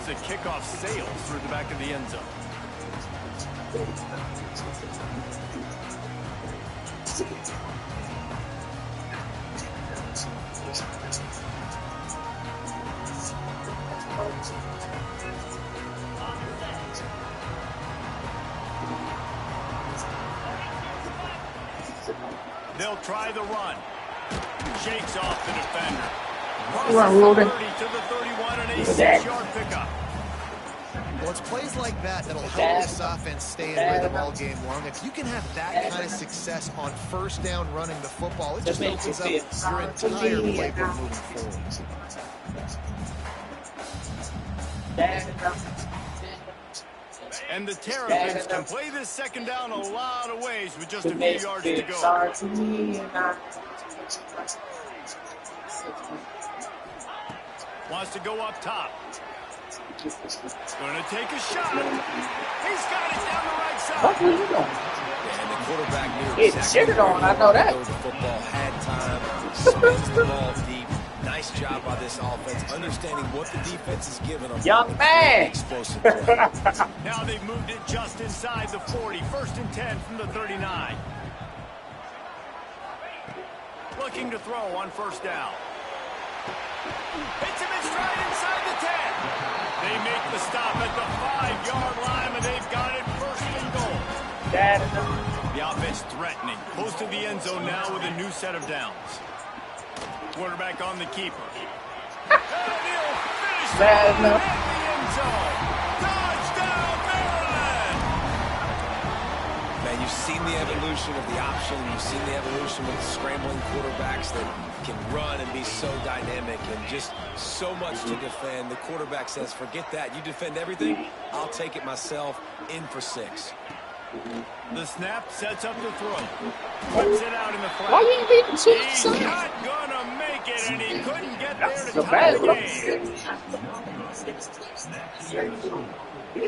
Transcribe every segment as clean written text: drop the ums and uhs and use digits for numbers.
the kickoff sails through the back of the end zone. They'll try the run. Shakes off the defender. Crosses the 30 to the 31 and a 6-yard pickup. Well, it's plays like that that'll help this offense stay in rhythm all game long. If you can have that kind of success on first down running the football, it just opens up your entire playbook moving forward. And the Terrapins can play this second down a lot of ways with just a few yards to go. Wants to go up top. Going to take a shot. He's got it down the right side. What are you doing? And the quarterback knew exactly it on. I know that. The football had time. Spins the ball deep. Nice job by this offense, understanding what the defense is giving them. Young man. Explosive play. Now they've moved it just inside the 40. 1st and 10 from the 39. Looking to throw on 1st down. Hits him in stride inside the 10. They make the stop at the 5-yard line, and they've got it 1st and goal. The offense threatening. Close to the end zone now with a new set of downs. Quarterback on the keeper. And he'll finish at the end zone. Touchdown, Maryland! Man, you've seen the evolution of the option. You've seen the evolution with scrambling quarterbacks that can run and be so dynamic and just so much to defend. The quarterback says, forget that. You defend everything, I'll take it myself. In for 6. The snap sets up the throw. Puts it out in the flat. Why you ain't beating too He's not gonna make it, and he couldn't get there to tie the game.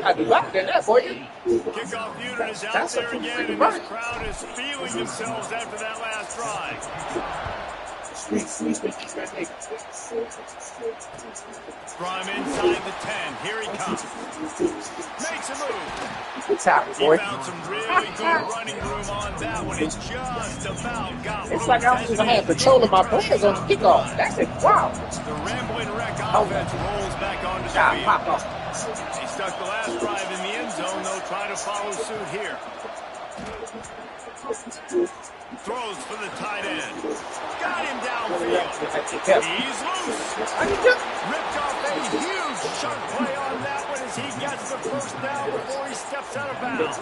I'd be back in that for you. Kickoff unit is out there again, and this crowd is feeling themselves after that last drive. From inside the 10, here he comes. Makes a move. He found some really good running room on that one. It's just about got It's like I was going to have control of my players on the kickoff. That's it. Wow. The rambling wreck offense rolls back onto the field. Pop off. He stuck the last drive in the end zone. They'll try to follow suit here. Throws for the tight end. Got him downfield. He's loose. Ripped off a huge chunk play on that one as he gets the 1st down before he steps out of bounds.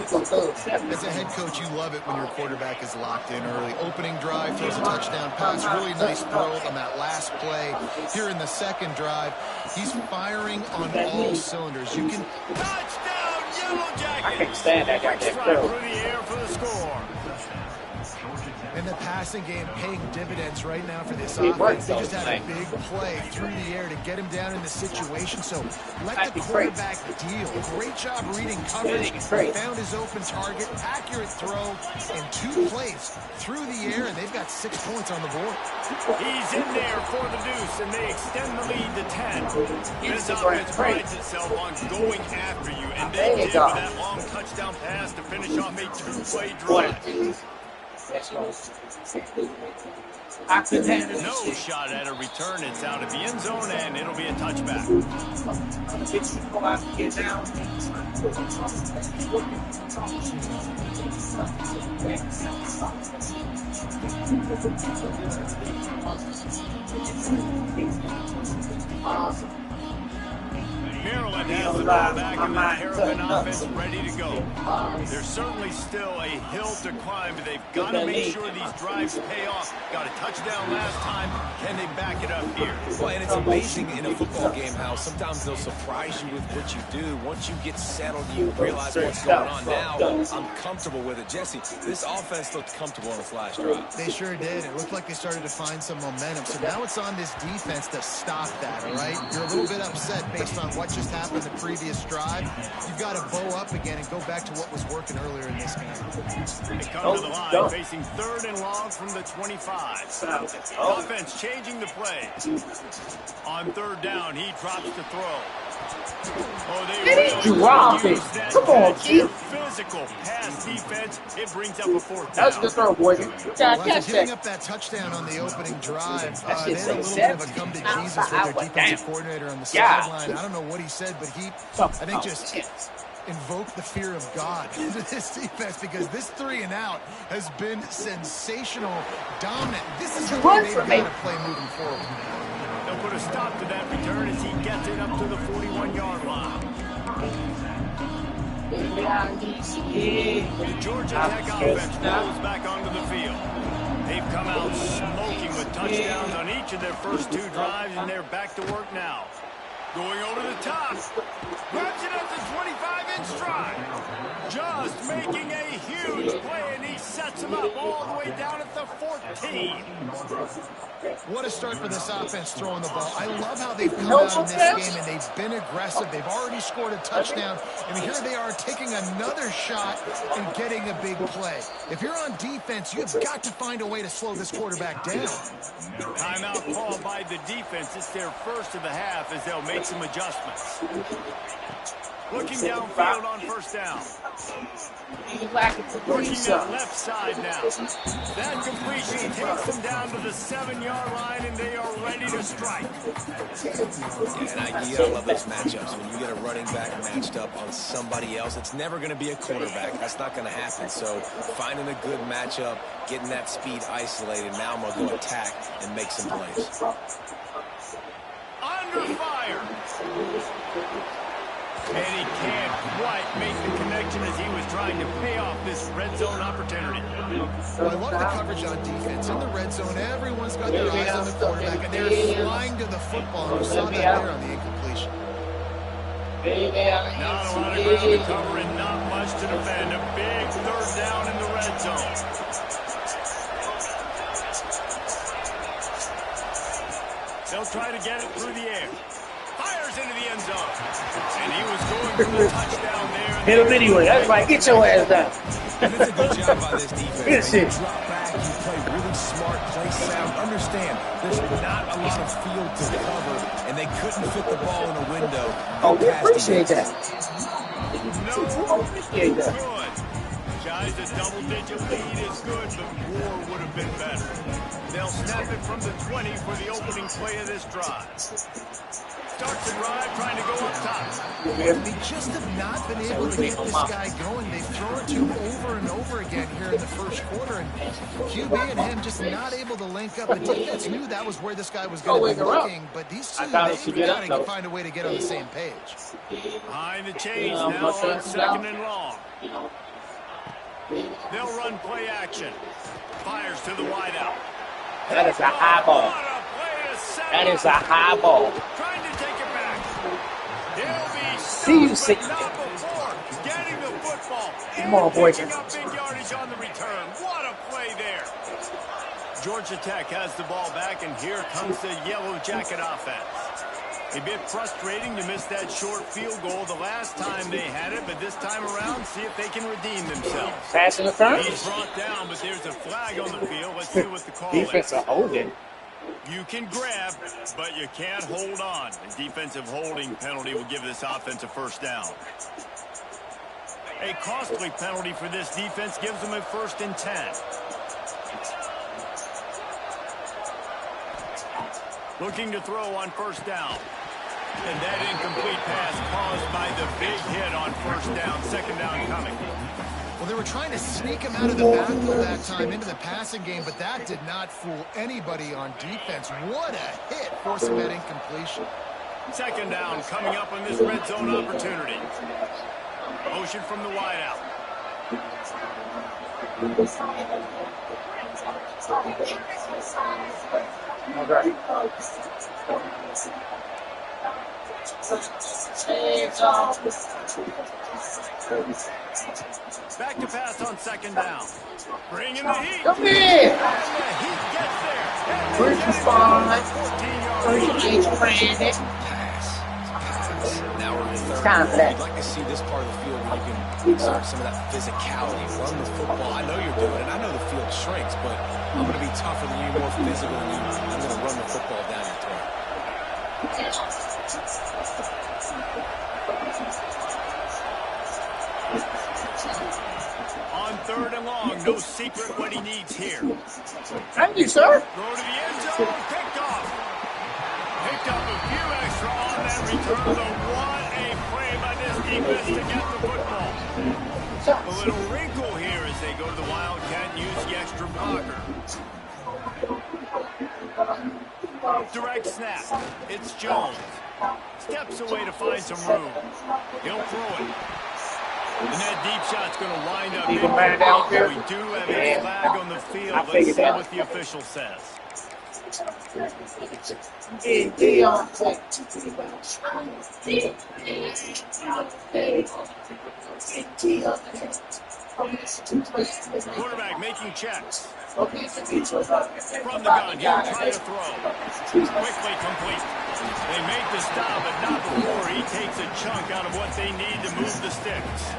As a head coach, you love it when your quarterback is locked in early. Opening drive, throws a touchdown pass. Really nice throw on that last play. Here in the 2nd drive, he's firing on all cylinders. You can... Touchdown, Yellow Jackets! I can't stand that guy. Quick strike through the air for the score. And the passing game paying dividends right now for this offense. They just had a big play through the air to get him down in the situation. So let the quarterback deal. Great job reading coverage. Found his open target. Accurate throw. And 2 plays through the air, and they've got 6 points on the board. He's in there for the deuce, and they extend the lead to 10. This offense prides itself on going after you, and they did with that long touchdown pass to finish off a 2-play drive. No shot at a return. It's out of the end zone, and it'll be a touchback. Maryland has the ball back in the Terrapin offense ready to go. There's certainly still a hill to climb, but they've got to make sure these drives pay off. Got a touchdown last time. Can they back it up here? Well, and it's amazing in a football game how sometimes they'll surprise you with what you do. Once you get settled, you realize what's going on. Now, I'm comfortable with it. Jesse, this offense looked comfortable on its last drive. They sure did. It looked like they started to find some momentum. So now it's on this defense to stop that, all right? You're a little bit upset based on what just happened the previous drive. You've got to bow up again and go back to what was working earlier in this game. They come to the line facing 3rd and long from the 25. Offense changing the play. On 3rd down, he drops to throw. Oh, they Did he drop it? Come on, Keith. Physical pass defense. It brings up a fourth down. That's a good throw, boy. Well, after giving up that touchdown on the opening drive, they had a little bit of a come to Jesus with their defensive coordinator on the sideline. I don't know what he said, but he, I think, just invoked the fear of God into this defense, because this 3-and-out has been sensational, dominant. This is the way they've got to play moving forward. They'll put a stop to that return as he gets it up to the 41-yard line. The Georgia Tech offense rolls back onto the field. They've come out smoking with touchdowns on each of their first 2 drives, and they're back to work now. Going over the top. Grabs it at the 25-inch stride. Just making a huge play, and he sets him up all the way down at the 14. What a start for this offense throwing the ball. I love how they've come out in this game, and they've been aggressive. They've already scored a touchdown, and here they are taking another shot and getting a big play. If you're on defense, you've got to find a way to slow this quarterback down. Timeout called by the defense. It's their first of the half as they'll make some adjustments. Looking downfield on first down. Working that left side now. That completion takes them down to the 7-yard line, and they are ready to strike. Yeah, and you gotta love those matchups. When you get a running back matched up on somebody else, it's never going to be a quarterback. That's not going to happen. So finding a good matchup, getting that speed isolated, now I'm going to go attack and make some plays. Under fire. And he can't quite make the connection as he was trying to pay off this red zone opportunity. Well, I love the coverage on defense. In the red zone, everyone's got their eyes on the quarterback, and they're flying to the football. You saw that there on the incompletion. Not a lot of ground to cover and not much to defend. A big third down in the red zone. They'll try to get it through the air. Fires into the end zone. And he was going for the touchdown there. Hit him anyway. That's right. Get your ass down. And it's a good job by this defense. You drop back, you play really smart, play sound. Understand, there's not a lot of field to cover, and they couldn't fit the ball in a window. Oh, we appreciate that. No, appreciate that. Good. Guys, a double-digit lead is good, but more would have been better. They'll snap it from the 20 for the opening play of this drive. Starts the drive, trying to go up top. They just have not been able to get this guy going. They've thrown it to him over and over again here in the first quarter, and QB and him just not able to link up. The defense knew that was where this guy was going to be looking, but these two, they've got to find a way to get on the same page. Behind the chains now on 2nd and long. They'll run play action. Fires to the wideout. That is a high ball. That is a high ball. Trying to take it back. He'll be stopped, but not before getting the football. Come on, boys. Picking up big yardage on the return. What a play there. Georgia Tech has the ball back, and here comes the Yellow Jacket offense. A bit frustrating to miss that short field goal the last time they had it, but this time around, see if they can redeem themselves. Pass interference? He's brought down, but there's a flag on the field. Let's see what the call Defensive is. holding. You can grab, but you can't hold on. A defensive holding penalty will give this offense a first down. A costly penalty for this defense gives them a 1st and 10. Looking to throw on first down. And that incomplete pass caused by the big hit on first down. 2nd down coming. Well, they were trying to sneak him out of the backfield that time into the passing game, but that did not fool anybody on defense. What a hit, forcing that incompletion. 2nd down coming up on this red zone opportunity. Motion from the wideout. Okay. Back to pass on 2nd down. Bringing the heat. Come here. And the heat gets there. First respond. First Brandon. Now we're in third. Time for that. You'd like to see this part of the field where you can exert some of that physicality, run the football. I know you're doing it. I know the field shrinks, but I'm going to be tougher than you, more physical than you. I'm going to run the football down your throat. 3rd and long. No secret what he needs here. Thank you, sir. Throw to the end zone. Picked off. Picked up a few extra on that return. Though what a play by this defense to get the football. A little wrinkle here as they go to the Wildcat and use the extra blocker. Direct snap. It's Jones. Steps away to find some room. He'll throw it. And that deep shot's going to wind up. We do have a flag on the field. Let's see what the official says. Quarterback making checks. From the gun, he'll try to throw. Quickly complete. They make the stop, but not before he takes a chunk out of what they need to move the sticks.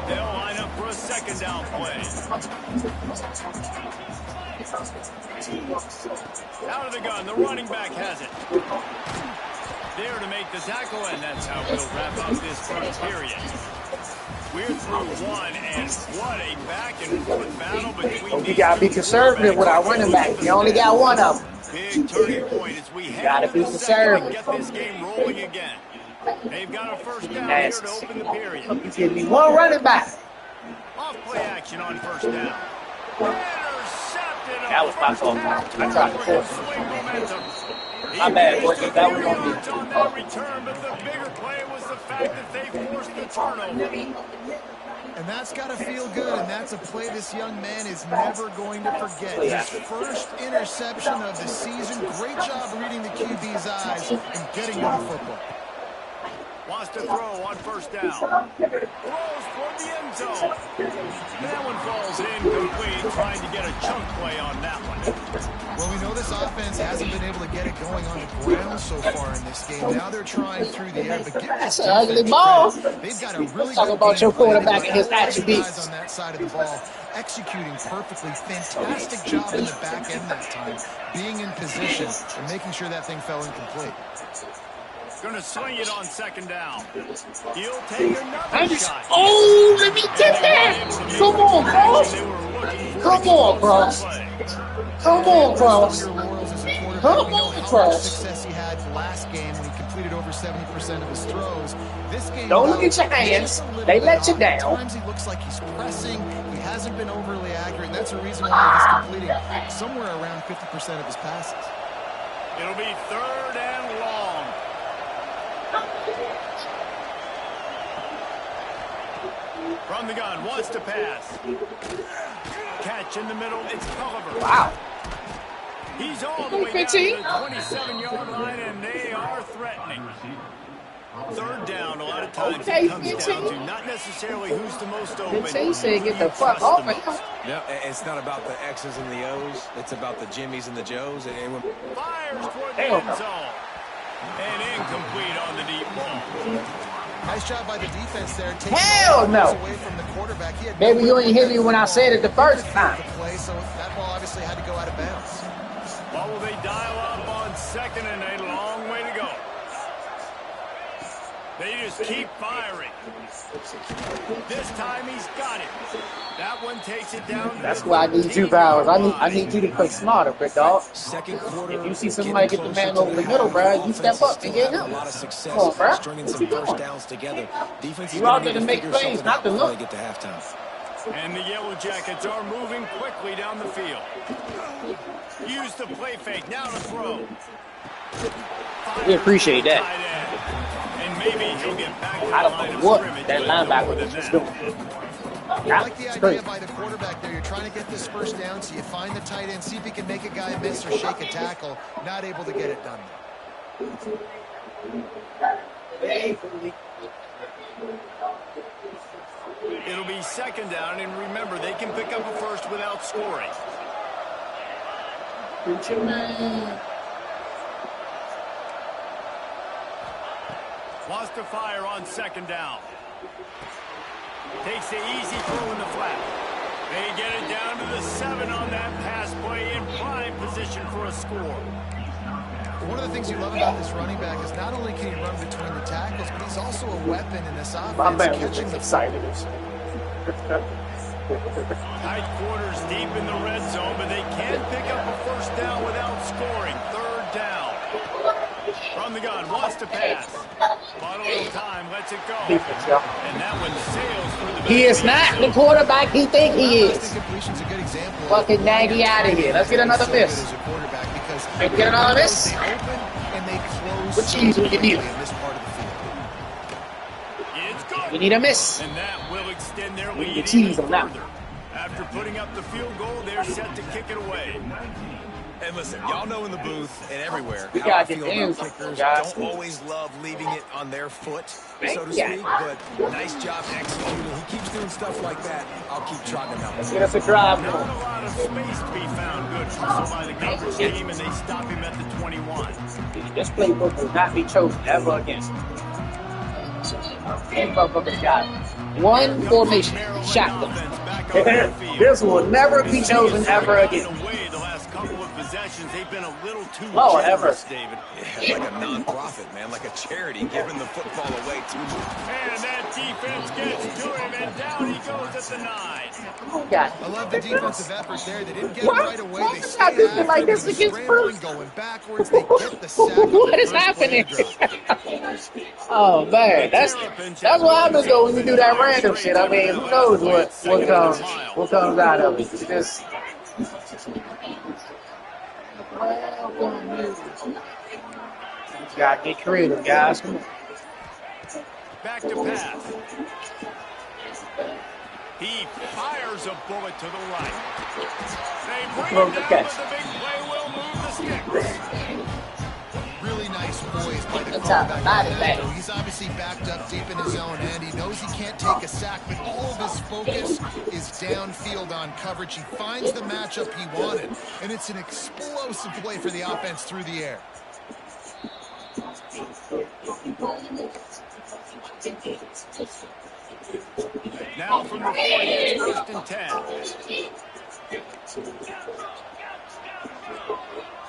They'll line up for a 2nd down play. Out of the gun, the running back has it. There to make the tackle, and that's how we'll wrap up this first period. We're through one, and what a back-and-forth battle between You got to be conservative with our running back. You only got one of them. Big turning point as we head to the second and get this game rolling again. They've got a 1st down here to open the period. You give me one running back. Off play action on 1st down. Intercepted. That was my fault. I tried to force it. My bad, boy. That was on me. On that return, but the bigger play was the fact that they forced the turnover. And that's got to feel good, and that's a play this young man is never going to forget. His first interception of the season. Great job reading the QB's eyes and getting to the football. Wants to throw on 1st down. Throws for the end zone. That one falls incomplete, trying to get a chunk play on that one. Well, we know this offense hasn't been able to get it going on the ground so far in this game. Now they're trying through the air, but give this an ugly ball. They've got a really talk good about your quarterback and his attributes. On that side of the ball, executing perfectly. Fantastic job in the back end that time, being in position and making sure that thing fell incomplete. Going to swing it on 2nd down. He'll take another shot. Oh, let me get that. Come on, Cross. Come on, Cross. Come on, Cross. Come on, Cross. Success he had last game when he completed over 70% of his throws. This game, don't look at your hands. They let you down. Sometimes he looks like he's pressing. He hasn't been overly accurate, and that's the reason why he's completing somewhere around 50% of his passes. It'll be 3rd and long. From the gun, wants to pass. Catch in the middle, it's Culliver. Wow. He's all the way down to the 27-yard line, and they are threatening. 3rd down, a lot of times it comes down to not necessarily who's the most open. He said get the fuck off me. No, it's not about the X's and the O's. It's about the Jimmies and the Joes. And fires toward the end zone. And incomplete on the deep ball. Nice job by the defense there. Hell no. Away from the quarterback. Maybe you ain't hear me when I said it the first time. So that ball obviously had to go out of bounds. What will they dial up on 2nd and a long way to go? They just keep firing. This time he's got it. That one takes it down. That's why I need you, Bowers. I need you to play smarter, big dog. 2nd quarter. If you see somebody get the man over the middle, bro, you step up and get him. A lot of success. Come on, bro. Stringing some 1st downs together. Defense you out there to make plays, not to look. Get to halftime. And the Yellow Jackets are moving quickly down the field. Use the play fake. Now to throw. We appreciate that. And maybe he'll get back to the I don't line know of what scrimmage that linebacker was just doing. I like the idea by the quarterback there. You're trying to get this 1st down, so you find the tight end, see if he can make a guy miss or shake a tackle. Not able to get it done. It'll be 2nd down, and remember, they can pick up a 1st without scoring. Wants to fire on 2nd down. Takes the easy throw in the flat. They get it down to the 7 on that pass play in prime position for a score. One of the things you love about this running back is not only can he run between the tackles, but he's also a weapon in this offense. My man was excited. Tight quarters deep in the red zone, but they can't pick up a first down without scoring. Third down. From the gun, wants to pass. Bought a little time, lets it go. And that one sails through the back. He is not the quarterback he think he is. Incompletion's a good example. Fucking Nagy out of here. Let's get another miss. Let's get another miss. What cheese would you need? We need a miss. And that will extend their lead the cheese even on that. further. After putting up the field goal, they're set to kick it away. And listen, y'all know in the booth and everywhere We how gotta I feel get about them, kickers. guys. Don't always love leaving it on their foot, so to Yeah. speak, but nice job executing. He keeps doing stuff like that. I'll keep trotting him out. Let's get us a drive. Not a lot of space to be found. Good hustle by the coverage team, and they stop him at the 21. This playbook will not be chosen ever again. And motherfuckers got one formation. Shotgun. This will never be chosen ever again. The last couple of possessions, they've been a little too Lord, generous, ever. David. Yeah, like a non-profit, man, like a charity, giving the football away too much. And that defense gets to him, and down he goes at the 9. God. I love the defensive effort there. They didn't get What? it right away. Why They is that stayed looking like after this him, against scrambling, Spurs? going backwards. They get the sack. on the What is first play happening? drive. Oh man, that's what happens though when you do that random shit. I mean, who knows what comes out of it? It's just you gotta get creative, guys. Come on. Back to pass. He fires a bullet to the right. They bring him down, but the big play will move the sticks. Really nice poise by the Good job. quarterback. Not bad. He's obviously backed up deep in his own end. He knows he can't take a sack, but all of his focus is downfield on coverage. He finds the matchup he wanted, and it's an explosive play for the offense through the air. Now from the 40, it's first and 10.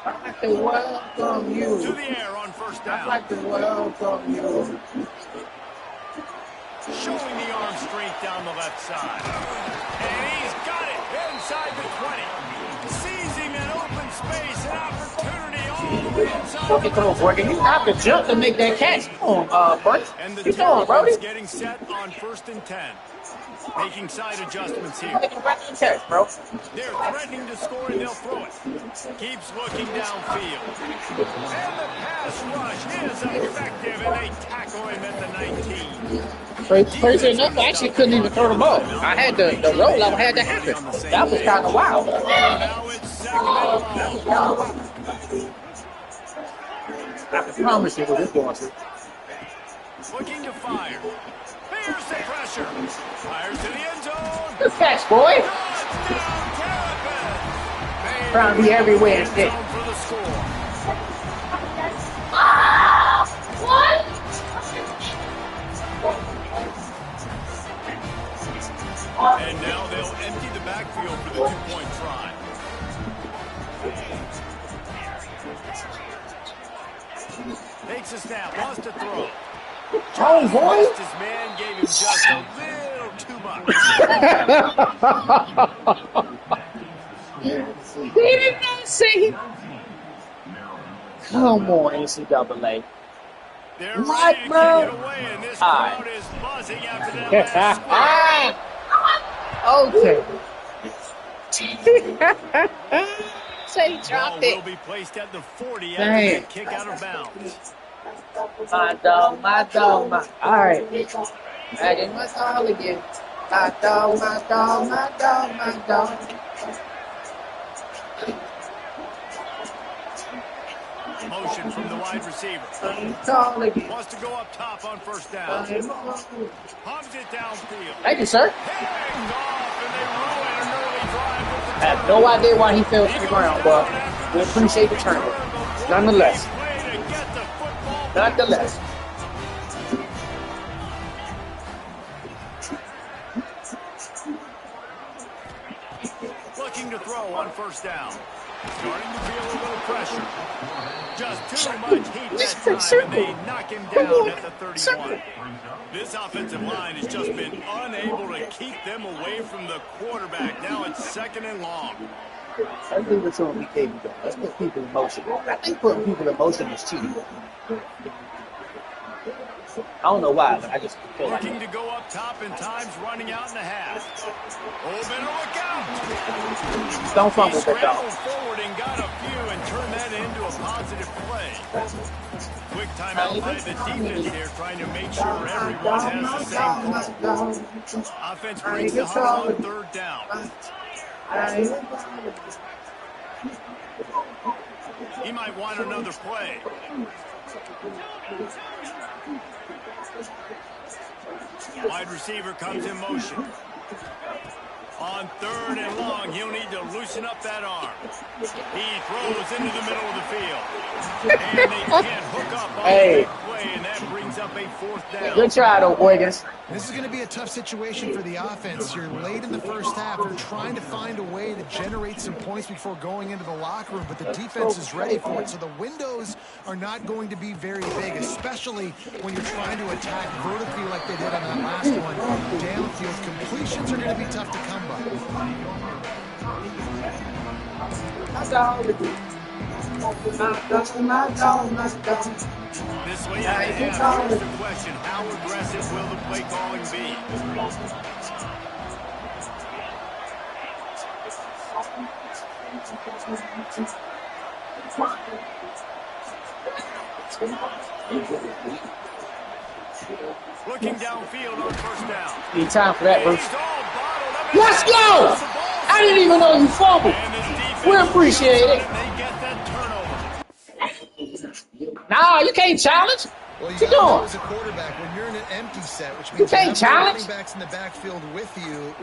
I'd like to welcome you. To the air on first I'd down. like to welcome you. Showing the arm strength down the left side. And he's got it inside the 20. Seizing an open space, an opportunity all the way inside. Okay, come on, Morgan. You have to jump to make that catch. Come on, Brody. And the Keep going, Brody. Terrapins getting set on first and 10. Making side adjustments here. Make a record catch, bro. They're threatening to score and they'll throw it. Keeps looking downfield. And the pass rush is effective and they tackle him at the 19. Crazy enough, I actually couldn't even throw the ball. I had the rollout had to happen. That was kind of wild. Now it's second and long. I can promise you what this going to. Looking to fire. Here's the pressure. Fires to the end zone. Good catch, boy. Touchdown, Terrapins. Trying to be everywhere and shit. Zone for the score. What? And now they'll empty the backfield for the two-point try. Takes a snap, wants to throw. Oh, boy. His man gave him just a little too much. He did not say. Come on, NCAA. They're What, ready to bro? kick it away, and this crowd is buzzing after that last Okay. Say Ball dropped will it. be placed at the 40 Dang. after that kick out of bounds. My dog, my dog, my. All right. Back in my call again. My dog, my dog, my dog, my dog. Motion from the wide receiver. Call again. Wants to go up top on first down. Pumps it downfield. Thank you, sir. Hangs off, and they ruin an early drive with the I have no idea why he fell to the ground, but we appreciate the turn. Nonetheless. play to get the football. Nonetheless. Looking to throw on first down. Starting to feel a little pressure. Just too much heat that time, and they knock him down at the 31. This offensive line has just been unable to keep them away from the quarterback. Now it's 2nd and long. Let's leave it to him. Let's put people in motion. I think putting people in motion is cheating. I don't know why, but I just feel like looking to go up top, and time's running out in the half. Oh, better look out! Don't fumble that dog. He scrambled forward and got a few and turned that into a positive play. Quick timeout by the defense here, trying to make sure everyone has the same call. Offense breaks the huddle on 3rd down. He might want another play. Wide receiver comes in motion. On 3rd and long, he'll need to loosen up that arm. He throws into the middle of the field. And they can't hook up on the play, and that brings up a 4th down. Good try, though, Boykins. This is going to be a tough situation for the offense. You're late in the first half. They're trying to find a way to generate some points before going into the locker room, but the defense is ready for it. So the windows are not going to be very big, especially when you're trying to attack vertically like they did on that last one. Downfield completions are going to be tough to come by. This way, here's the question: how aggressive will the play calling be? Looking downfield on 1st down. Need time for that, Bruce. Let's go! I didn't even know you fumbled. We appreciate it. Nah, you can't challenge. Well, what you doing? As a quarterback, when you're in an empty set, which means you can't challenge. Running backs in the backfield with you.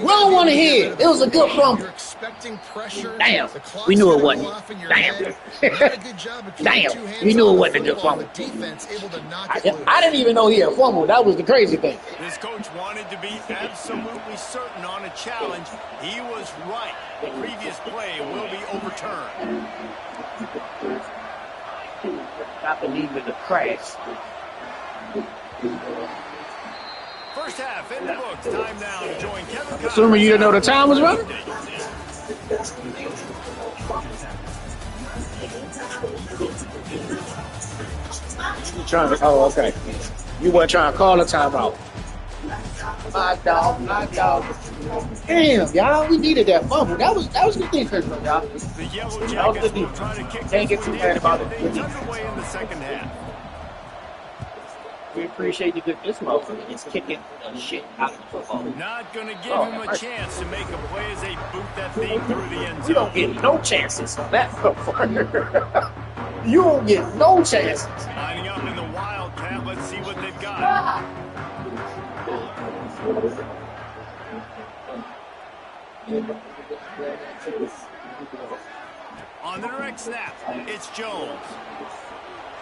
We don't want to hear it. It was a good fumble. You're expecting pressure. Damn, we knew it wasn't. Damn. Damn, we knew it wasn't a good fumble. I didn't even know he had fumbled. That was the crazy thing. This coach wanted to be absolutely certain on a challenge. He was right. The previous play will be overturned. I believe in the crash. First half in the books. Time now to join Kevin. Assuming you didn't know the time was running? Oh, okay. You weren't trying to call a timeout. My dog. Damn, y'all, we needed that fumble. That was good defense, y'all. The Yellow Jackets will try to kick Can't get too mad about it. It's underway in the 2nd half. We appreciate you. This motherfucker is kicking the shit out of the football. Not going to give him a chance to make a play as they boot that thing through the end zone. You don't get no chances on that motherfucker. You don't get no chances. Lining up in the Wildcat. Let's see what they've got. On the direct snap, it's Jones.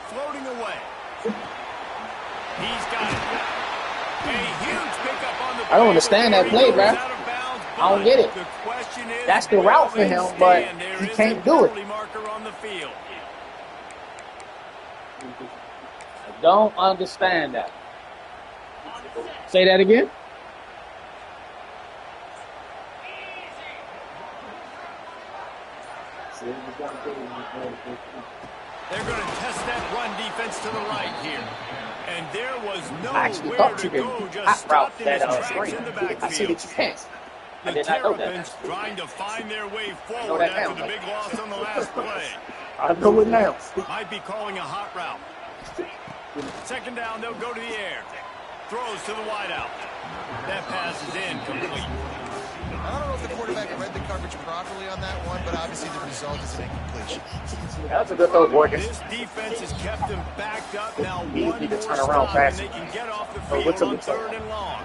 Floating away. He's got it. A huge pickup on the I don't understand that play, bro. I don't get it. That's the route for him, but he can't do it. I don't understand that. Say that again. They're going to test that run defense to the right here. And there was nowhere to go, just stopped in his tracks in the backfield. I see that you can't. The Terrapins trying to find their way forward after the big loss on the last play. I know it now. Might be calling a hot route. 2nd down, they'll go to the air. Throws to the wideout. That pass is incomplete. I don't know if the quarterback read the coverage properly on that one, but obviously the result is an incompletion. That's a good throw, Boykins. This defense has kept them backed up. Now one more turn around stop fast. and they can get off the field on 3rd and long.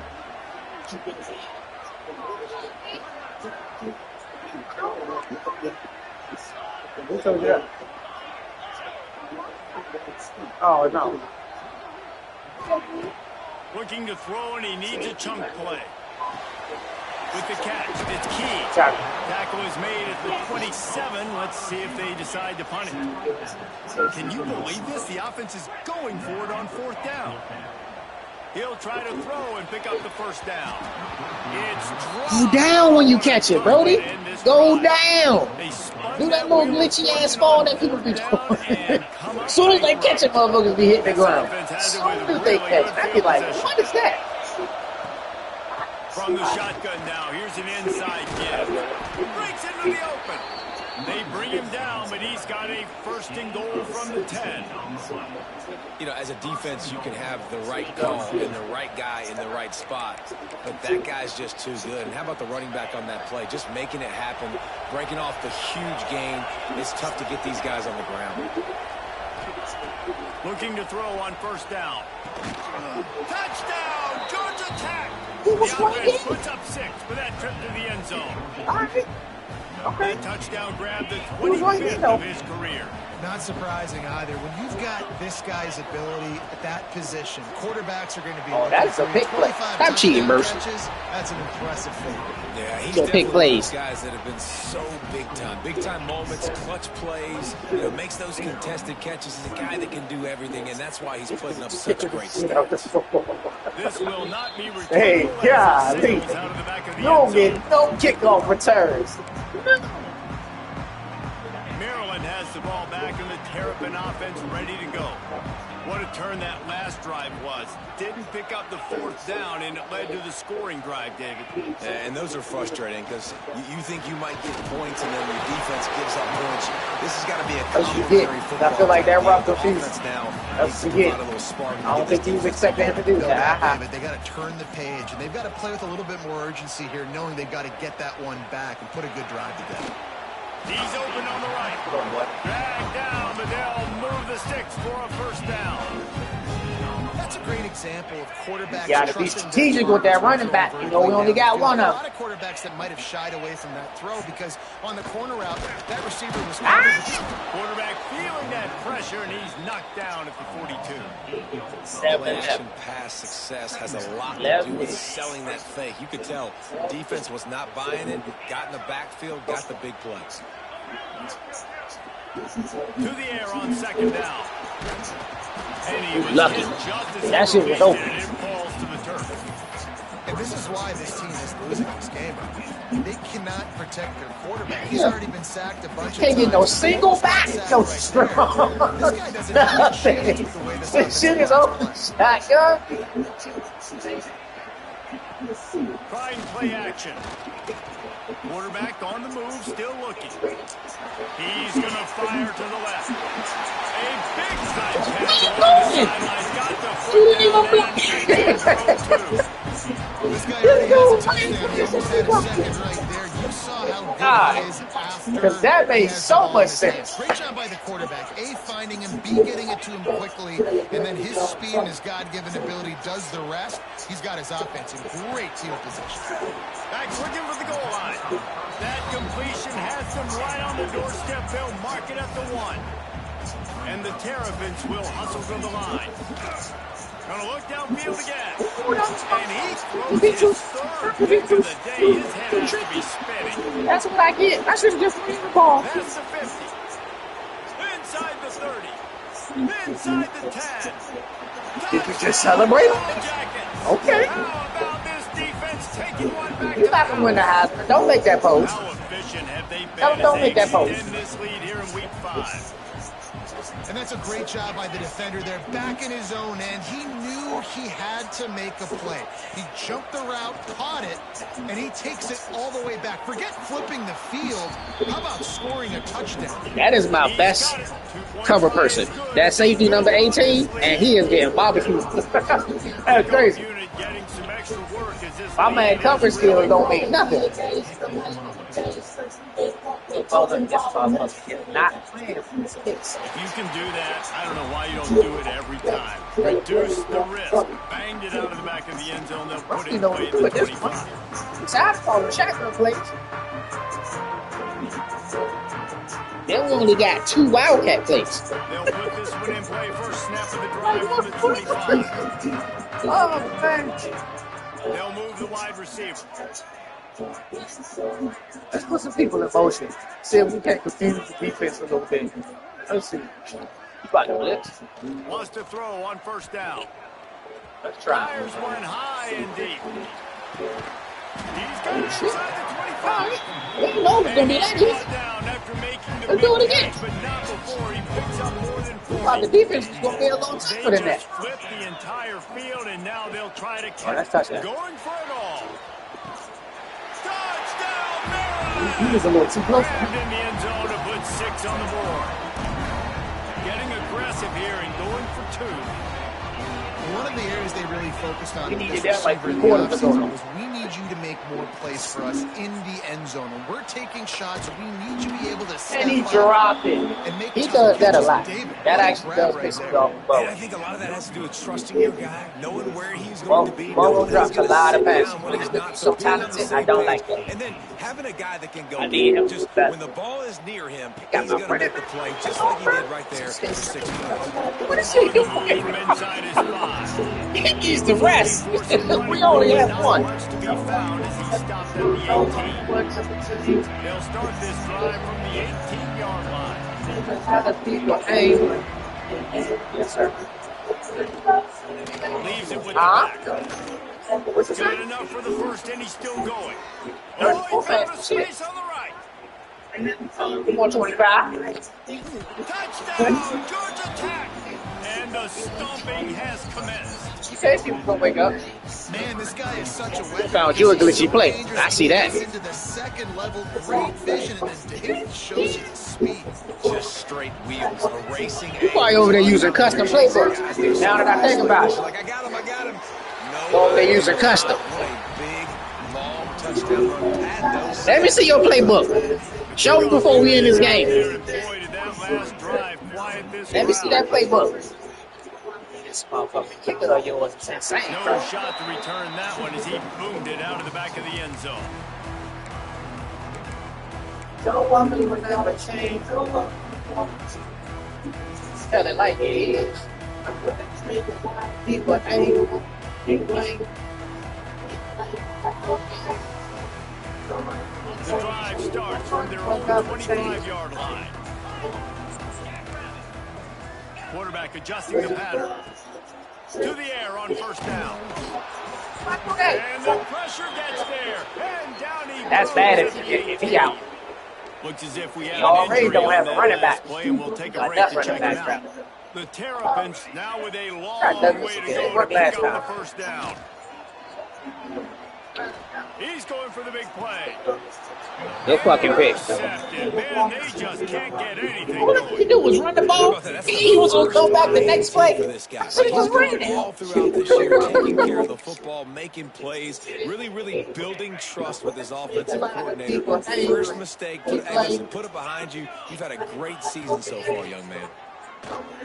Oh, no. Looking to throw, and he needs a chunk play. With the catch, it's Key. Tackle is made at the 27. Let's see if they decide to punt it. Can you believe this? The offense is going for it on 4th down. He'll try to throw and pick up the first down. It's Go down when you catch it, Brody. Go down. Do that little glitchy ass fall that people be doing. As soon as they catch it, motherfuckers be hitting the ground. As soon as they catch it, I be like, what is that? From the shotgun now, here's an inside give. Breaks into the open. They bring him down, but he's got a first and goal from the 10. You know, as a defense, you can have the right call and the right guy in the right spot, but that guy's just too good. And how about the running back on that play? Just making it happen, breaking off the huge gain. It's tough to get these guys on the ground. Looking to throw on first down. Touchdown, Georgia Tech. Who was the offense puts up 6 for that trip to the end zone. All right. Okay. That touchdown grabbed the 25th of his career. Not surprising either. When you've got this guy's ability at that position, quarterbacks are going to be. Oh, that's a big play. I'm cheating, Mercy. That's an impressive thing. Yeah, he's big definitely plays. One of those guys that have been so big time moments, clutch plays. You know, makes those contested catches. He's a guy that can do everything, and that's why he's putting up such great stats. This will not be returned. Hey, golly. You don't get no kickoff returns. Maryland has the ball back in the Terrapin offense ready to go. What a turn that last drive was. Didn't pick up the 4th down, and it led to the scoring drive, David. And those are frustrating because you think you might get points, and then your defense gives up points. This has got to be a complimentary football. I feel like that rough confused. That's I don't think he was expecting him to do that. David, they got to turn the page, and they've got to play with a little bit more urgency here, knowing they've got to get that one back and put a good drive together. He's open on the right. Drag down, but they'll move the sticks for a first down. That's a great example of quarterbacks. You got to be strategic with that running back. You know, we only got one of them. A lot of quarterbacks that might have shied away from that throw because on the corner route, that receiver was quarterback feeling that pressure, and he's knocked down at the 42. Play-action pass success has a lot to do with selling that fake. You could tell defense was not buying it, got in the backfield, got the big plays. To the air on second down. And he was lucky. That shit was open. And it falls to the turf. And this is why this team is losing this game. They cannot protect their quarterback. He's already been sacked a bunch of times. Can't get no single back. No strong. This guy doesn't have a chance with the way this shit is open. Shotgun. Trying play action. Quarterback on the move, still looking. He's going to fire to the left. A big side pass along the sideline. Got the foot down and this guy already has a touchdown. He almost had a second right there. You saw how good he is after. Because that made so much sense. Great job by the quarterback. A, finding him. B, getting it to him quickly. And then his speed and his God-given ability does the rest. He's got his offense in great field position. Backs looking for the goal line. That completion has them right on the doorstep. They'll mark it at the 1. And the Terrapins will hustle from the line. Gonna look downfield again. And he throws his 3rd pick of the day. His head has to be spinning. That's what I get. I should have just ran the ball. That's the 50. Inside the 30. Inside the 10. Did you just celebrate him? Okay. How about this defense taking one back? You're not going to win the Heisman. Don't make that pose. How efficient have they been? Don't make that pose. In this lead here in week 5. And that's a great job by the defender there, back in his own end. He knew he had to make a play. He jumped the route, caught it, and he takes it all the way back. Forget flipping the field. How about scoring a touchdown? That is my best cover person. That safety number 18, and he is getting barbecued. That's crazy. My man cover skills don't mean nothing. Not playing this kicks. If you can do that, I don't know why you don't do it every time. Reduce the risk. Banged it out of the back of the end zone. They'll put it away at the 25. It's out for shotgun plays. They only got 2 wildcat plays. They'll put this one in play first snap of the drive from the 25. Oh, man. They'll move the wide receiver. Let's put some people in motion. See if we can't confuse the defense a little bit. Let's see. You about to blitz? Wants to throw on first down. Let's try. Fires one high and deep. He's got it inside the 25. We know it's going to be that easy. Let's do it again. But not before he picks up more than 4. The defense is going to be a little tougher than that. Flip the entire field, and now they'll try to catch. That's touchdown. Going for it all. Touchdown, Maryland! He was a little too close. Grabbed in the end zone to put 6 on the board. Getting aggressive here and going for 2. One of the areas they really focused on We needed this that like receiver in 3 the quarters ago. offseason was we need you to make more plays for us in the end zone. When we're taking shots, we need you to be able to step And he up dropped it. and make He tough does that a catches. lot. David, That what a actually grab does right piss me there. off. And I think a lot of that has to do with trusting your guy, knowing where he's going to be. Burrow drops a lot of passes. When he's not So talented, I don't like that. And then having a guy that can go I need him just to when the ball is near him, got he's my going to friend. make the play just like he did right there for 6 points. What is he doing? From inside his 5. He needs to rest. We only have one. Wants to be found as he stopped at the 18. They'll start this drive from the 18-yard line. Yes, sir. Leaves it with the back. What's the Good time? enough for the first, and he's still going. Oh, Oh, he found a okay. space on the right. 125. Touchdown, Georgia Tech. And the stomping has commenced. He said he was going to wake up. Man, this guy is such a weapon. Found you a glitchy play. I see that. Into the second level, great vision, and then David shows you the speed. Just straight wheels, a racing. You probably over there using custom playbooks. Now that I think about it. Like, I got him. Over there using custom. What a big, long touchdown run. Pat knows. Let me see your playbook. Show me before we end this game. Boy, did that last drive quiet this Let me see crowd. that playbook. This motherfucking kicker of yours is insane, No bro. shot to return that one as he boomed it out of the back of the end zone. Don't want me without a chain. Tell it like it is. People ain't. The drive starts from their own 25-yard line. Quarterback adjusting the pattern. To the air on first down. And the pressure gets there. And down he That's goes bad at the if he out. Looks as if we have You already an injury don't have on a that running last back. play, and we'll take a Got break that to running check him back, out. The Terrapins now with a That long doesn't way to scare. go to Worked pick last up the time. first down. He's going for the big play. Good fucking pick. Intercepted. Man, they just can't get anything All going. he do was run the ball. He was going to come back the next play. For this guy. So he just ran All it. throughout this year, taking care of the football, making plays, really building trust with his offensive coordinator. First mistake, put it behind you. You've had a great season so far, young man.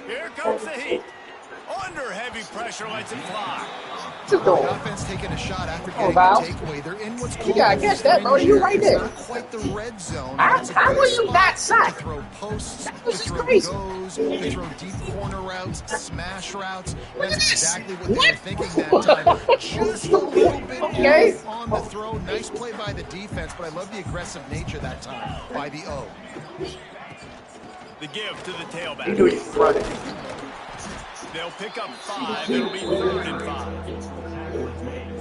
Here comes the heat. Under heavy pressure, lets him fly. What you doing? The offense taking a shot after Oh, getting Val. a takeaway. They're in what's called You gotta catch that, bro. You right there. It's not quite the red zone. How- It's a how good were you spot not to sacked? throw posts, to was throw crazy. goes, to throw deep corner routes, smash routes. Look That's at this. exactly what they What? were thinking that time. Just a little bit Okay. off on the throw. Nice play by the defense, but I love the aggressive nature that time by the O. The give to the You tailback. do it running. They'll pick up 5. It'll be 3rd and 5.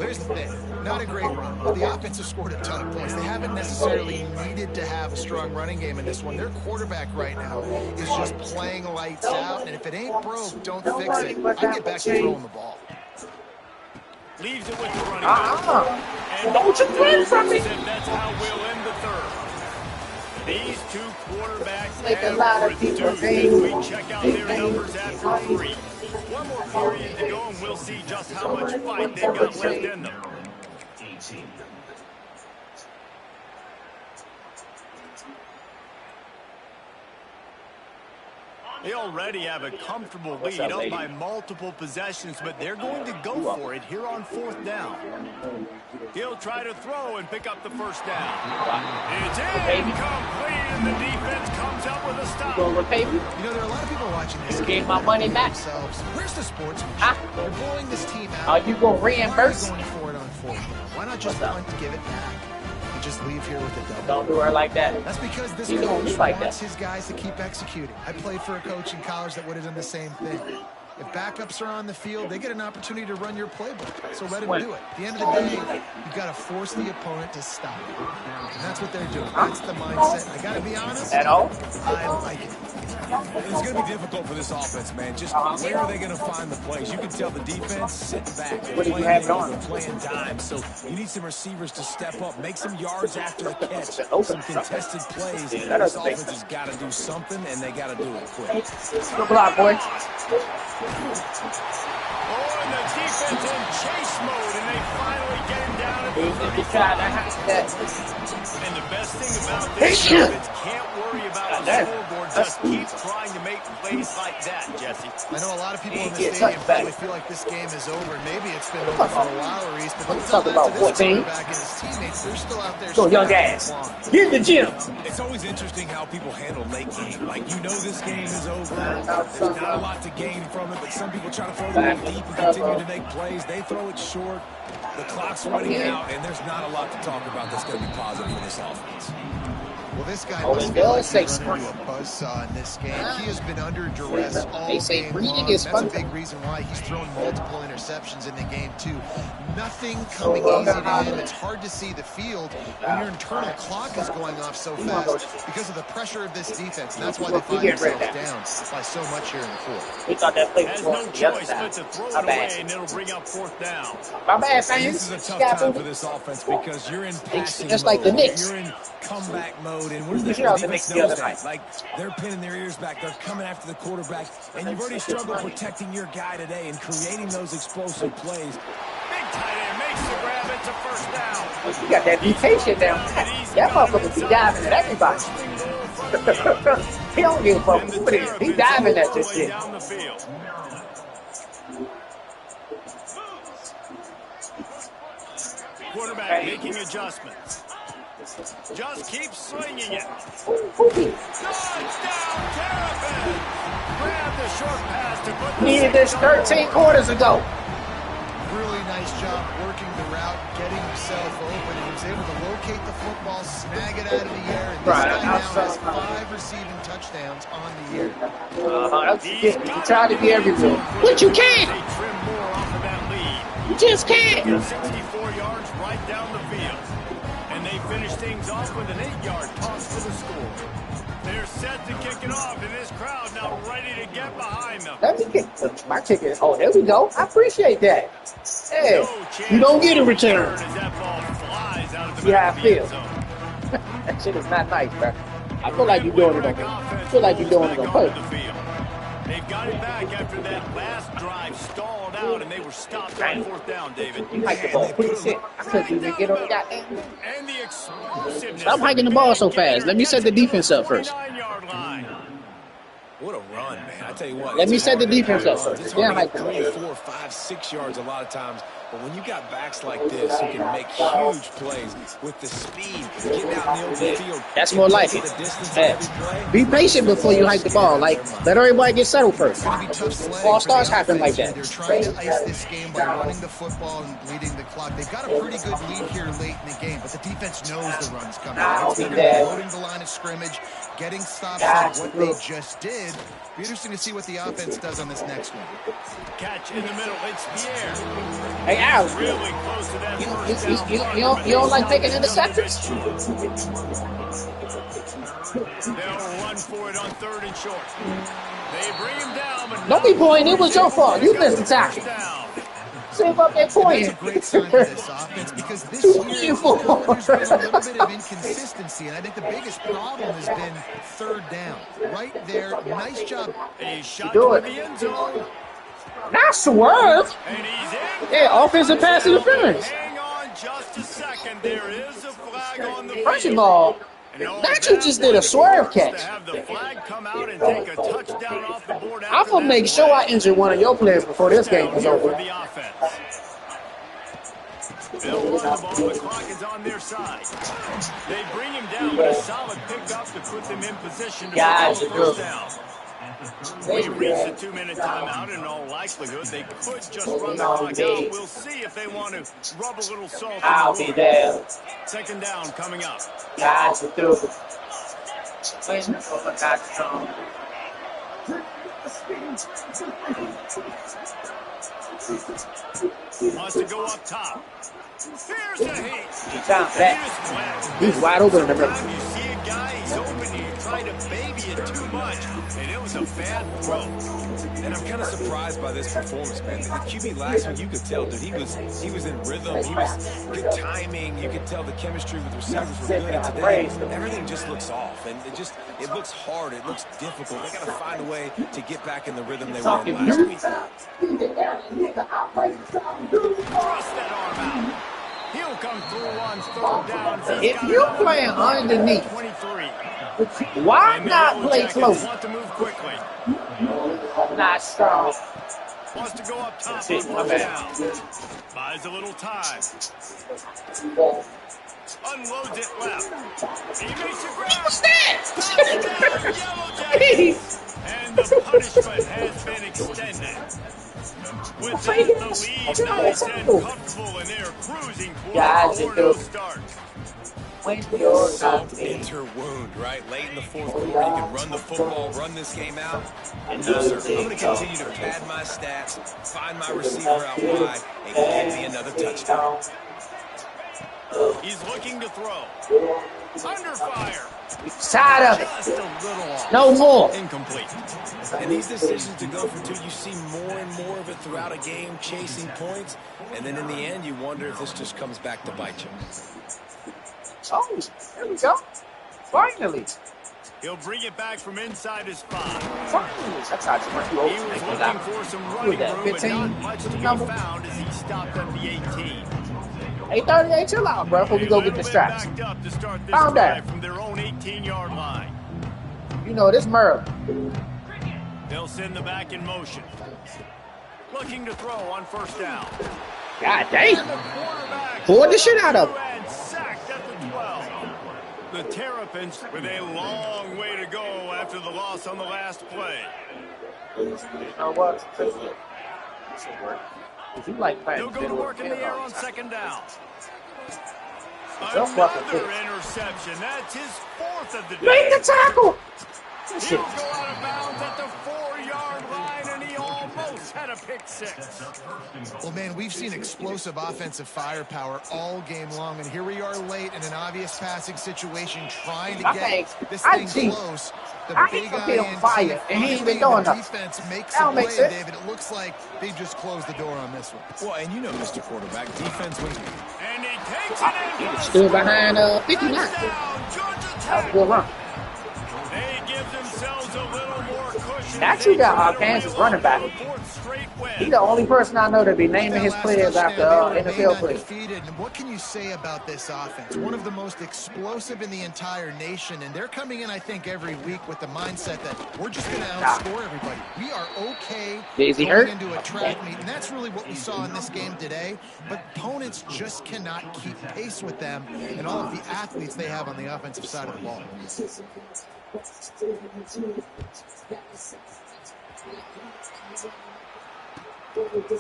Here's the thing, not a great run, but the offense has scored a ton of points. They haven't necessarily needed to have a strong running game in this one. Their quarterback right now is just playing lights out, and if it ain't broke, don't fix it. I get back to throwing the ball. Leaves it with the running back. And Don't you throw from me. that's how we'll end the third. These two quarterbacks Make a lot of have people reduced as we think check out their numbers after 3. One more period to go, and we'll see just how much fight they've got left in them. They already have a comfortable lead, up by multiple possessions, but they're going to go for it here on 4th down. He'll try to throw and pick up the first down. It's incomplete, and the defense comes up with a stop. Gonna repay me? You know, there are a lot of people watching this. Get my money back. Themselves. Where's the sportsmanship? Huh? You're blowing this team out. Are you gonna Why are you reimburse? going for it on 4th down? Why not just What's up? punt, give it back, and just leave here with a double? Don't do her like that. That's because this You don't coach like wants that. his guys to keep executing. I played for a coach in college that would have done the same thing. If backups are on the field, they get an opportunity to run your playbook. So let them do it. At the end of the day, you got to force the opponent to stop. And that's what they're doing. That's the mindset. I got to be honest. I like it. It's going to be difficult for this offense, man. Just where are they going to find the plays? You can tell the defense sitting back. They're playing dime. So you need some receivers to step up, make some yards after the catch, some contested plays. This offense has got to do something, and they got to do it quick. Good block, boy. Oh, and the defense in chase mode, and they finally get him down at the 35. And the best thing about this defense can't worry about the scoreboard. Just keep trying to make plays like that, Jesse. I know a lot of people in the stadium probably feel like this game is over. Maybe it's been over for a while, Reese, but let's talk about this quarterback and his teammates. They're still out there. Go, young ass. Get in the gym. It's always interesting how people handle late game. Like, you know this game is over. There's not a lot to gain from it, but some people try to throw the ball deep and continue to make plays. They throw it short. The clock's running out, and there's not a lot to talk about that's going to be positive for this offense. Well, this guy must feel like he's run into a buzzsaw in this game. He has been under duress all game long. That's a big reason why he's thrown multiple interceptions in the game, too. Nothing coming easy to him. It's hard to see the field when your internal clock is going off so fast because of the pressure of this defense. And that's why they find themselves down by so much here in the fourth. We thought that play was has no choice but to throw it away, and it'll bring up fourth down. My bad, fans. This is a tough time for this offense because you're in passing just like the Knicks. You're in comeback mode. And what does the defense know that? Like, they're pinning their ears back. They're coming after the quarterback. And you've already struggled protecting your guy today and creating those explosive plays. Big tight end makes the grab. It's a first down. You got that mutation down. That motherfucker be diving at everybody. He don't give a fuck who it is. He diving at this shit. Down the field. Quarterback making adjustments. Just keep swinging it. Touchdown, Terrapin! Grab the short pass to put the needed this 13 quarters ago. Really nice job working the route, getting himself open. He was able to locate the football, snag it out of the air, and this guy now has 5 receiving touchdowns on the year. You try to be everywhere, but you can't. They trim more off of that lead. You just can't. 64 yards right down the field. And they finish things off with an 8-yard toss for the score. They're set to kick it off, and this crowd now ready to get behind them. Let me kick my ticket. Oh, there we go. I appreciate that. Hey, you don't get a return. As that ball flies out of the See how I back feel. of the end zone. That shit is not nice, bro. I feel like you're doing it on purpose. I feel like you're doing it on purpose. They've got it back after that last drive stalled out, and they were stopped on fourth down, David. You hike the ball pretty sick. I couldn't even get on the goddamn. And the explosiveness. Stop hiking the ball so fast. Let me set the defense up first. What a run, man. I tell you what. Let me set the defense up first. It's Yeah, hard hike to the get ball. 3, 4, 5, 6 yards a lot of times. But when you got backs like this who can make huge plays with the speed, getting out in the open field. That's more like it. Hey, be patient before you hike the ball. Like, let everybody get settled first. All starts happen like that. They're trying to ice this game by running the football and bleeding the clock. They've got a pretty good lead here late in the game, but the defense knows the run's coming. They're loading the line of scrimmage, getting stops like what they just did. Be interesting to see what the offense does on this next one. Catch in the middle. It's Pierre. Hey, Al, Really close to that first down. you don't like taking interceptions? They'll run for it on 3rd and short. They bring him down. But Don't be pointing. It was your fault. You missed the tackle. Save up that point. That's a great sign for this offense because this year there's been a little bit of inconsistency, and I think the biggest problem has been 3rd down. Right there, nice job. A shot Do to it. the end zone. Not swerve. And he's in. Yeah, offensive pass interference. Hang on just a second. There is a flag on the First of field. all, And all that you just did a swerve catch. to have the flag come out and take a touchdown off the board I'm after going to that make sure I injure one of your players before this game is here over. for the offense. They'll run the ball. The clock is on their side. They bring him down, but a solid pickup to put them in position to Guys, score first down. We reached the 2-minute timeout. In all likelihood, they could just run the clock out. We'll see if they want to rub a little salt in I'll the be wound. there. 2nd down coming up. Guys, through. Wants to go up top. Here's the heat. He's wide open in the middle. You see a guy, he's open, you try to baby it too much, and it was a bad throw. And I'm kind of surprised by this performance, man. The QB last week, you could tell, dude, he was in rhythm. He was good timing. You could tell the chemistry with receivers were good. And today, everything just looks off, and it looks hard. It looks difficult. They got to find a way to get back in the rhythm they were in last week. Thrust that arm out. He'll come through on third down. If you're playing underneath, 23. why not play close? Want to move quickly. Not strong. Wants to go up top on first down. Buys a little time. Unloads it left. He makes a grab. What's that? Touchdown, Yellow Jackets. And the punishment has been extended. With that, the lead nice and comfortable, and they're cruising towards a 4-0 start. Interwound, right? Late in the fourth quarter, you can run the football, run this game out. And no, sir, I'm going to continue to pad my stats, find my receiver out wide, and give me another touchdown. He's looking to throw. Under fire. Side of it. Just a little off. No more. Incomplete. And these decisions to go for two, you see more and more of it throughout a game, chasing points. And then in the end, you wonder if this just comes back to bite you. Oh, there we go. Finally. He'll bring it back from inside his 5. Finally. That's how it's He was looking for some running room, but not much to be found as he stopped at the 18. 8:38, chill out, bro, before we go get the straps. Calm down. From their own 18-yard line. You know, this Merle. They'll send the back in motion. Looking to throw on first down. God dang. Pulled the shit out of him. And sacked at the 12. The Terrapins with a long way to go after the loss on the last play. They'll go to work in the air on second down. Another interception. That's his 4th of the day. Make the tackle. He'll go out of bounds at the 4-yard line, and he almost had a pick 6. Well, man, we've seen explosive offensive firepower all game long, and here we are late in an obvious passing situation trying to get this thing close. The big guy on fire, and he ain't been doing nothing. Defense makes a play, David. It looks like they just closed the door on this one. Well, and you know, Mr. Quarterback, defense wins. And he takes it in. Still behind 59. That was a good run. They give themselves a little more cushion. That's who got Kansas running back. He's the only person I know that be naming his players after NFL players. And what can you say about this offense? One of the most explosive in the entire nation, and they're coming in, I think, every week with the mindset that we're just going to outscore everybody. We are okay going into a track meet, and that's really what we saw in this game today. But opponents just cannot keep pace with them and all of the athletes they have on the offensive side of the ball.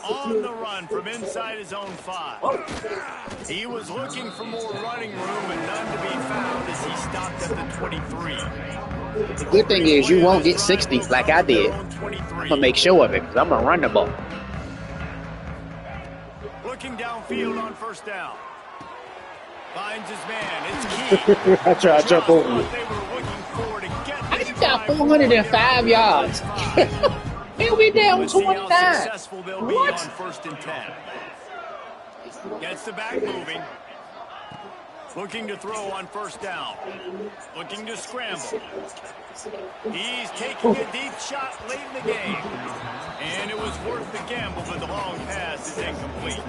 On the run from inside his own 5. He was looking for more running room and none to be found as he stopped at the 23. The good thing is you won't get 60 like I did. I'm going to make sure of it because I'm going to run the ball. Looking downfield on first down. Finds his man. It's key. I tried to jump over you. I got 405 yards. He'll be down 29. What? On first and 10. Gets the back moving. Looking to throw on first down. Looking to scramble. He's taking a deep shot late in the game. And it was worth the gamble, but the long pass is incomplete.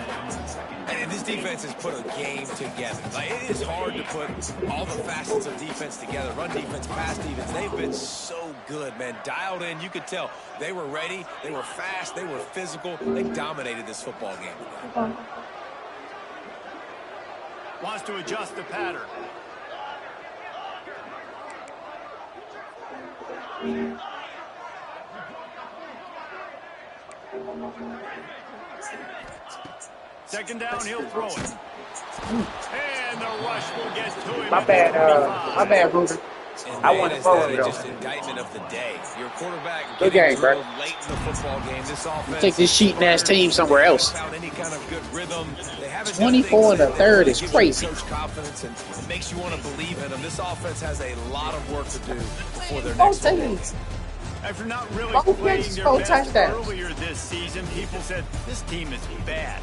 And this defense has put a game together. Like, it is hard to put all the facets of defense together. Run defense, pass defense. They've been so good, man. Dialed in. You could tell they were ready. They were fast. They were physical. They dominated this football game. Wants to adjust the pattern. Second down, he'll throw it. And the rush will get to him. My bad, Ruben. And man, is that just indictment of the day. Your quarterback getting drilled late in the football game. This offense take this cheating ass team somewhere else. Any kind of good rhythm. 24 in the third is crazy. Confidence, and it makes you want to believe in them. This offense has a lot of work to do before their next game. After not really playing their best earlier this season, people said this team is bad.